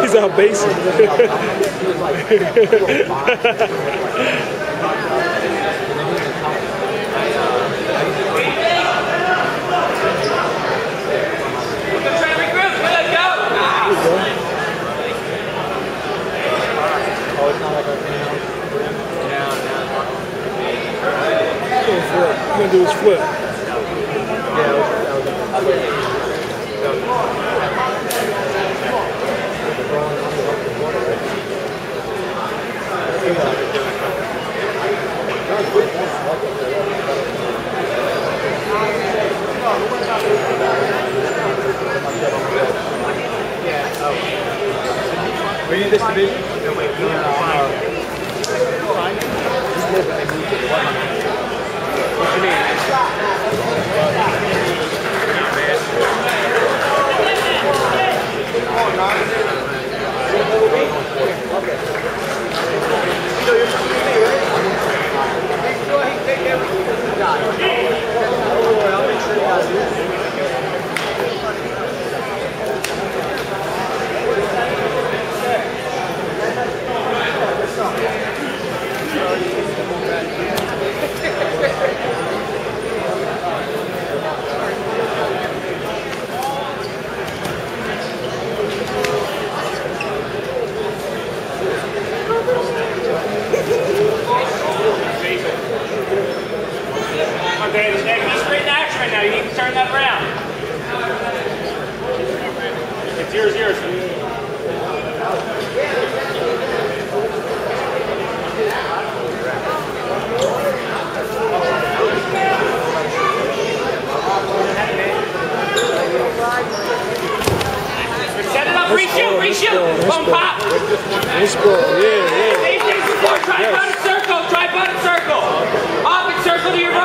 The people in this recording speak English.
He's out basing. He's gonna do his flip. Were you in this division? No, wait, what's your name? Okay, he's straight in action right now. You need to turn that around. It's 0-0. Set it up, reshoot, boom, pop. Let's go, yeah. Same things before, tripod and circle, opposite circle to your